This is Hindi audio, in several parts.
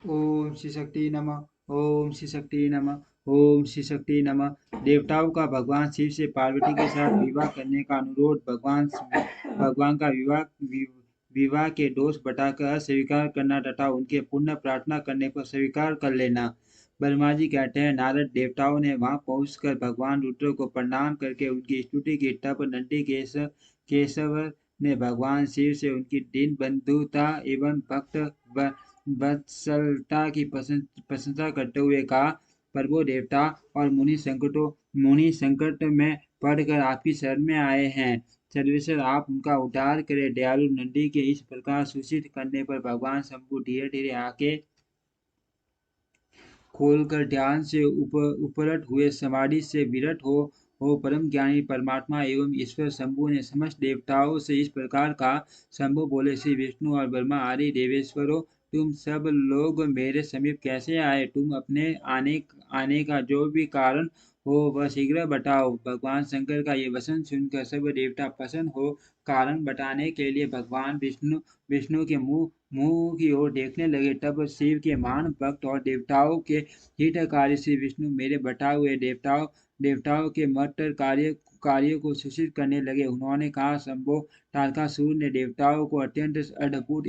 ओम श्री शक्ति नमः। ओम श्री शक्ति नमः। ओम श्री शक्ति नमः। देवताओं का भगवान शिव से पार्वती के साथ विवाह करने का अनुरोध। भगवान का विवाह के दोष बताकर अस्वीकार करना तथा उनके पुण्य प्रार्थना करने पर स्वीकार कर लेना। ब्रह्मा जी कहते हैं, नारद देवताओं ने वहां पहुंचकर भगवान रुद्र को प्रणाम करके उनकी स्तुति की। तब नंदी केशव ने भगवान शिव से उनकी दीन बंधुता एवं भक्त वत्सलता की प्रशंसा करते हुए कहा, प्रभु देवता और मुनि संकट में पड़कर आपकी शरण में आए हैं। सर्वेश्वर आप उनका उद्धार करें। दयालु नंदी के इस प्रकार सूचित करने पर भगवान शंभु धीरे धीरे आके खोलकर ध्यान से उपरत हुए समाधि से विरत हो परम ज्ञानी परमात्मा एवं ईश्वर शंभु ने समस्त देवताओं से इस प्रकार कहा। शंभु बोले, श्री विष्णु और ब्रह्मा आदि देवेश्वरों, तुम सब लोग मेरे समीप कैसे आए? तुम अपने आने का जो भी कारण हो वह शीघ्र बताओ। भगवान शंकर का ये वचन सुनकर सब देवता प्रसन्न हो कारण बताने के लिए भगवान विष्णु के मुंह की ओर देखने लगे। तब शिव के महान भक्त और देवताओं के हितकारी श्री विष्णु मेरे बताए हुए देवताओं के मत कार्य को सूचित करने लगे। उन्होंने कहा, शंभो, तारकासुर ने देवताओं को अत्यंत अद्भुत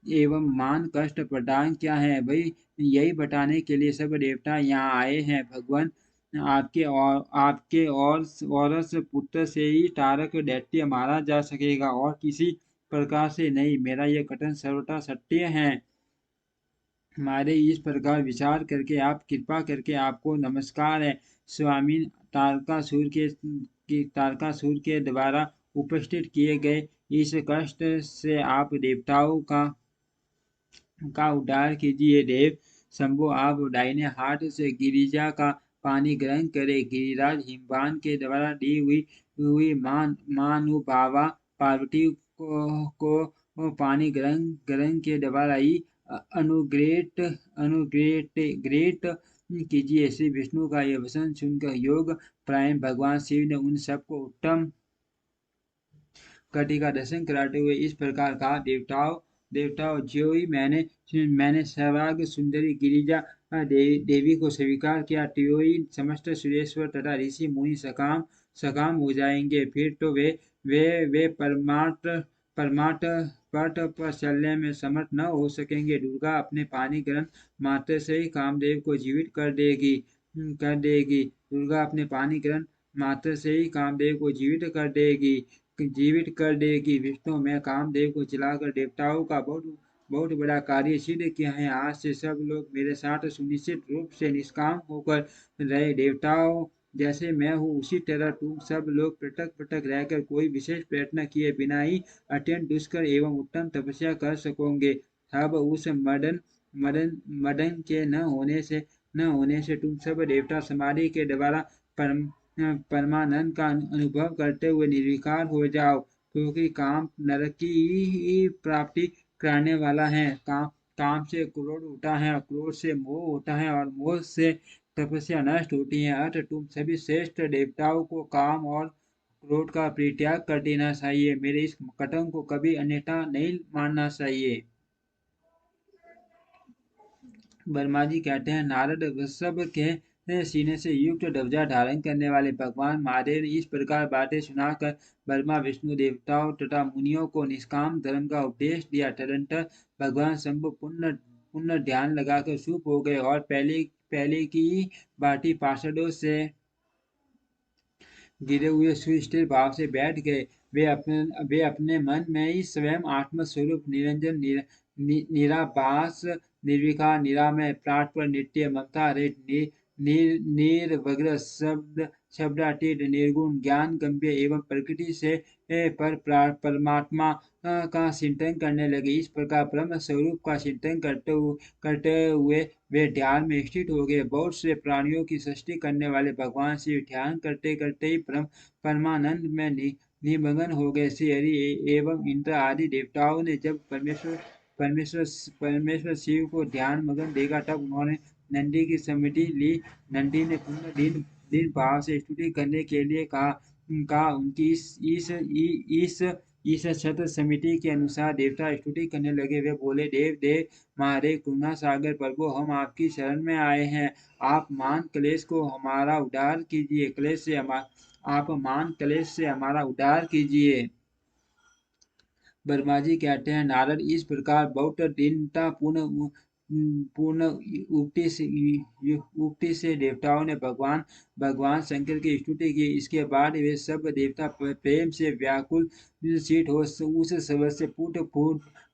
एवं मान कष्ट प्रदान किया है। वही यही बताने के लिए सब देवता यहाँ आए हैं। भगवान, आपके औरस पुत्र से ही तारक दैत्य मारा जा सकेगा और किसी प्रकार से नहीं। मेरा यह कथन सर्वथा सत्य है। हमारे इस प्रकार विचार करके आप कृपा करके आपको नमस्कार है। स्वामी, तारकासुर के द्वारा उपस्थित किए गए इस कष्ट से आप देवताओं का उद्धार कीजिए। देव शंभो, आप दाहिने हाथ से गिरिजा का पानी ग्रहण करे। गिरिराज हिमवान के द्वारा दी हुई मानुभावा पार्वती को पानी ग्रहण के द्वारा ही अनुग्रेट कीजिए। श्री विष्णु का यह वचन सुनकर योग प्रायण भगवान शिव ने उन सबको उत्तम गति का दर्शन कराते हुए इस प्रकार कहा, देवताओं, ज्यों ही मैंने सर्वांग सुंदरी गिरिजा देवी को स्वीकार किया, त्यों ही समस्त सुरेश्वर तथा ऋषि मुनि सकाम हो जाएंगे। फिर तो वे परमार्थ पथ पर चलने में समर्थ न हो सकेंगे। दुर्गा अपने पानी ग्रहण मात्र से ही कामदेव को जीवित कर देगी। दुर्गा अपने पानी ग्रहण मात्र से ही कामदेव को जीवित कर देगी। विष्णु, मैं कामदेव को जलाकर देवताओं का बहुत बड़ा कार्य सिद्ध किया है। आज से सब लोग मेरे साथ सुनिश्चित रूप से निष्काम होकर रहे। देवताओं जैसे मैं हूँ उसी तरह तुम सब लोग पृथक पृथक रहकर कोई विशेष प्रयत्न किए बिना ही अत्यंत दुष्कर एवं उत्तम तपस्या कर सकोगे। अब उस मदन के न होने से तुम सब देवता समाधि के द्वारा परमानंद का अनुभव करते हुए निर्विकार हो जाओ, क्योंकि काम नरक की प्राप्ति कराने वाला है। काम से क्रोध होता है, क्रोध से मोह होता है और मोह से तपस्या नष्ट होती है। अतः तुम सभी श्रेष्ठ देवताओं को काम और क्रोध का परित्याग कर देना चाहिए। मेरे इस कथन को कभी अन्यथा नहीं मानना चाहिए। ब्रह्मा जी कहते हैं, नारद वृषभ के सीने से युक्त ध्वजा धारण करने वाले भगवान महादेव ने इस प्रकार बातें सुनाकर ब्रह्मा विष्णु देवताओं तथा मुनियों को निष्काम धर्म का उपदेश दिया। तदंतर भगवान शंभु पुण्य ध्यान लगाकर चुप हो गए और पहले की बाटी पार्षदों से गिरे हुए सुस्थिर भाव से बैठ गए। वे अपने मन में ही स्वयं आत्मस्वरूप निरंजन निराभास निर्विकार निरामय प्राण नित्य ममता रहित निर्वग्र शब्दातीत निर्गुण ज्ञान गंभीर एवं प्रकृति से पर परमात्मा का चिंतन करने लगे। इस प्रकार ब्रह्म स्वरूप का चिंतन करते हुए वे ध्यान में स्थित हो गए। बहुत से प्राणियों की सृष्टि करने वाले भगवान शिव ध्यान करते करते ही परमानंद में निमग्न हो गए। श्री हरि एवं इंद्र आदि देवताओं ने जब परमेश्वर शिव को ध्यान मग्न देखा, तब उन्होंने नंदी की सम्मति ली। नंदी ने पुनः दीन भाव से स्तुति करने के लिए कहा। उनकी इस इस छत्र समिति के अनुसार देवता स्तुति करने लगे। वे बोले, देव देव महादेव करुणा सागर प्रभु, हम आपकी शरण में आए हैं। आप मान क्लेश को हमारा उद्धार कीजिए। आप मान क्लेश से हमारा उद्धार कीजिए। वर्मा जी कहते हैं, नारद इस प्रकार बहुत दीनता पूर्ण उक्ति से देवताओं ने भगवान शंकर की स्तुति की। इसके बाद वे सब देवता प्रेम से व्याकुल शीत हो उस समय से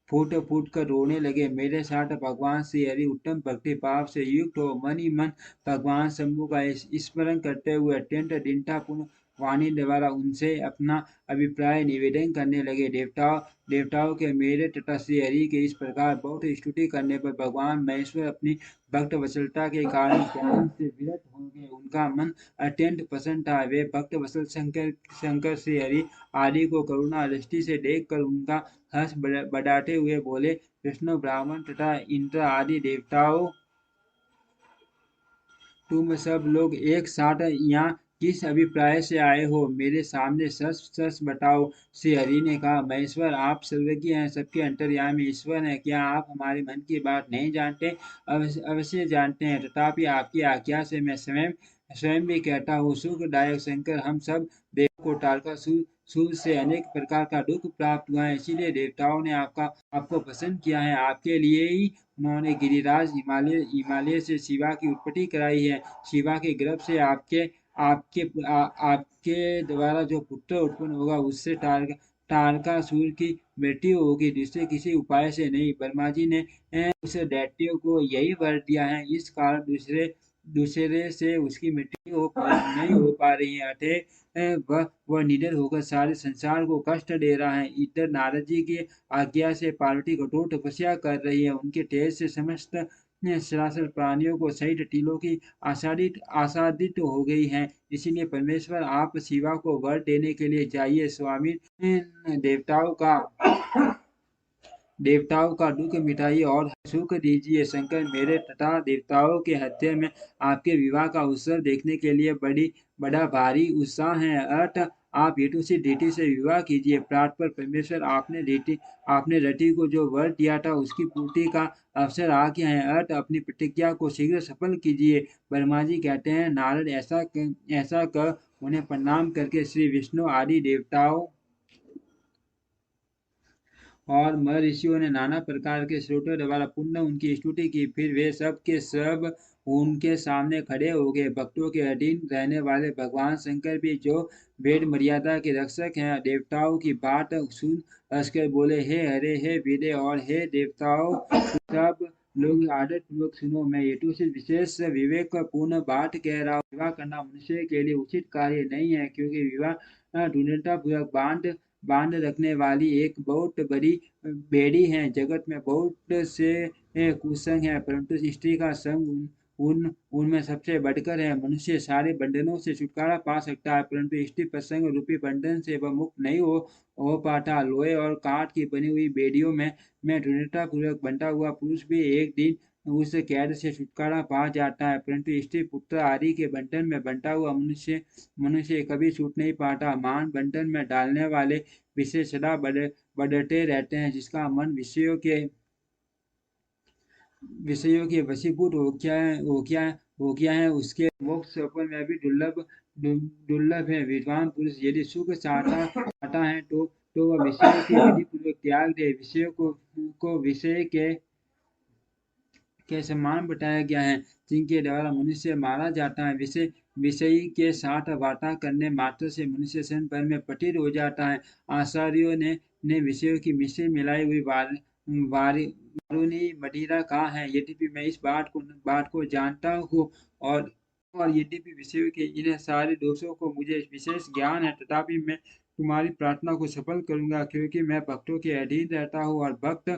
फूट कर रोने लगे। मेरे साथ भगवान श्री हरि उत्तम भक्ति भाव से युक्त हो मन ही मन भगवान शंभु का स्मरण करते हुए अत्यंत दीनता पूर्ण वाणी द्वारा उनसे अपना अभिप्राय निवेदन करने लगे। देवताओं के मेरे तथा श्री हरि के इस प्रकार बहुत स्तुति करने पर भगवान महेश्वर अपनी भक्त वत्सलता के कारण ज्ञान से विरत हो गए। उनका मन अत्यंत प्रसन्न था। वे भक्त वत्सल शंकर श्री हरि आदि को करुणा दृष्टि से देखकर उनका हर्ष बढ़ाते हुए बोले, विष्णु ब्राह्मण तथा इंद्र आदि देवताओं, तुम सब लोग एक साथ यहाँ किस अभिप्राय से आए हो? मेरे सामने सच सच बताओ। श्री हरि ने कहा, महेश्वर आप सर्वज्ञ हैं, सबके अंतर्यामी ईश्वर हैं। क्या आप हमारे मन की बात नहीं जानते? अवश्य जानते हैं, तथापि आपकी आज्ञा से मैं स्वयं भी कहता हूँ। सुखदायक शंकर, हम सब देवों को टालकर सूर्य से अनेक प्रकार का दुख प्राप्त हुआ है, इसीलिए देवताओं ने आपको पसंद किया है। आपके लिए ही उन्होंने गिरिराज हिमालय से शिवा की उत्पत्ति कराई है। शिवा के गर्भ से आपके द्वारा जो पुत्र उत्पन्न होगा उससे तारकासुर की मृत्यु होगी, दूसरे किसी उपाय से नहीं। ब्रह्मा जी ने उस दैत्य को यही वर दिया है, इस कारण दूसरे से उसकी मृत्यु नहीं हो पा रही है। अतः वह निडर होकर सारे संसार को कष्ट दे रहा है। इधर नारद जी की आज्ञा से पार्वती कठोर तपस्या कर रही है। उनके तेज से समस्त सरासर प्राणियों को सहित तीनों की आसादित हो गई है। इसीलिए परमेश्वर आप शिवा को वर देने के लिए जाइए। स्वामी, देवताओं का दुख मिटाइए और सुख दीजिए। शंकर, मेरे तथा देवताओं के हृदय में आपके विवाह का उत्सव देखने के लिए बड़ा भारी उत्साह है। अतः आप हेतु से रीति से विवाह कीजिए। प्राण परमेश्वर, आपने रति को जो वर दिया था उसकी पूर्ति का अवसर आ गया है। अतः अपनी प्रतिज्ञा को शीघ्र सफल कीजिए। ब्रह्मा जी कहते हैं, नारद ऐसा कर उन्हें प्रणाम करके श्री विष्णु आदि देवताओं और महर्षियों ने नाना प्रकार के स्रोतों द्वारा पुण्य उनकी स्तुति की। फिर वे सब के सब उनके सामने खड़े हो गए। भक्तों के अधीन रहने वाले भगवान शंकर भी, जो वेद मर्यादा के रक्षक हैं, देवताओं की बात सुन हंसकर बोले, हे हरे, हे वीरे और हे देवताओं, सब लोग आदर पूर्वक सुनो। मैं हेतु से विशेष विवेक पूर्ण बात कह रहा हूँ। विवाह करना मनुष्य के लिए उचित कार्य नहीं है, क्योंकि विवाह दृढ़ता पूर्वक बांध रखने वाली एक बहुत बड़ी बेड़ी है। जगत में बहुत से कुसंग है, परंतु स्त्री का संग उनमें सबसे बढ़कर है। मनुष्य सारे बंधनों से छुटकारा पा सकता है, परंतु स्त्री प्रसंग रूपी बंधन से वह मुक्त नहीं हो पाता। लोहे और काठ की बनी हुई बेड़ियों में दृढ़ता पूर्वक बंधा हुआ पुरुष भी एक दिन उस कैद से छुटकारा पा जाता है, परंतु स्त्री पुत्र आदि के बंधन में बंधा हुआ मनुष्य कभी छूट नहीं पाता। मान बंधन में डालने वाले विषय सदा बढ़ते रहते हैं। जिसका मन विषयों के वशीभूत हो गया है, उसके मोक्ष सफल में भी दुर्लभ है। विद्वान पुरुष यदि सुख चाहता है तो वह विषयों की विधि पूर्वक त्याग दे। विषयों को विषय के समान बताया गया है, जिनके द्वारा मनुष्य मारा जाता है। विषयी के साथ वार्ता करने मात्र से मनुष्य क्षण भर में पतित हो जाता है। आचार्यों ने विषयों की मिश्री मिलाई हुई वारुणी मदिरा कहा है। यद्यपि मैं इस बात को जानता हूँ और यद्यपि विषयों के इन सारे दोषों को मुझे विशेष ज्ञान है, तथापि मैं तुम्हारी प्रार्थना को सफल करूंगा, क्योंकि मैं भक्तों के अधीन रहता हूँ और भक्त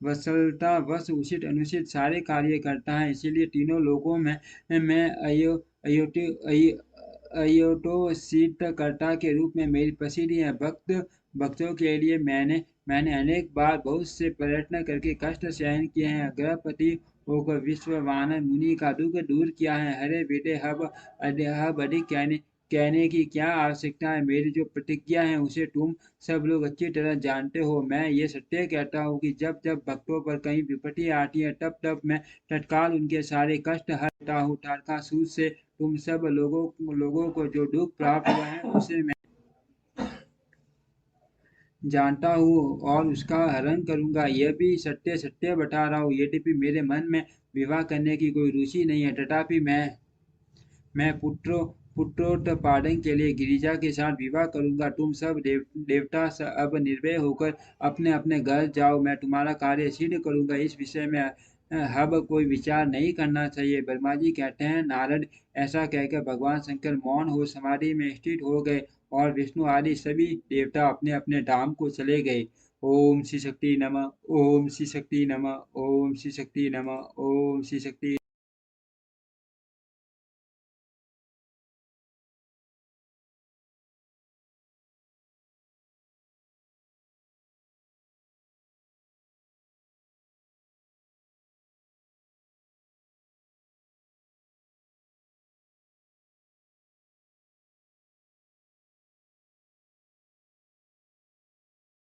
वत्सलता वश उचित अनुचित सारे कार्य करता है। इसीलिए तीनों लोगों में मैं अयोटोसितकर्ता के रूप में मेरी प्रसिद्धि है। भक्तों के लिए मैंने अनेक बार बहुत से प्रयत्न करके कष्ट सहन किए हैं। ग्रहपति होकर विश्ववानर मुनि का दुख दूर किया है। हरे बेटे, अब अधिक कहने की क्या आवश्यकता है? मेरी जो प्रतिज्ञा है उसे तुम सब लोग अच्छी तरह जानते हो। मैं ये सत्य कहता हूँ कि जब जब भक्तों पर कहीं विपत्ति आती है तब तब मैं तत्काल उनके सारे कष्ट हर देता हूँ। तारकासुर से तुम सब लोगों को जो दुख प्राप्त हुआ है उसे मैं जानता हूँ और उसका हरण करूंगा। यह भी सत्य सत्य बता रहा हूँ। यद्यपि मेरे मन में विवाह करने की कोई रुचि नहीं है, तथापि मैं पुत्रोत्पादन के लिए गिरिजा के साथ विवाह करूंगा। तुम सब देवता अब निर्भय होकर अपने अपने घर जाओ। मैं तुम्हारा कार्य सिद्ध करूंगा। इस विषय में अब कोई विचार नहीं करना चाहिए। ब्रह्मा जी कहते हैं, नारद ऐसा कहकर भगवान शंकर मौन हो समाधि में स्थित हो गए और विष्णु आदि सभी देवता अपने अपने धाम को चले गए। ओम श्री शक्ति नमः। ओम श्री शक्ति नमः। ओम श्री शक्ति नमः। ओम श्री शक्ति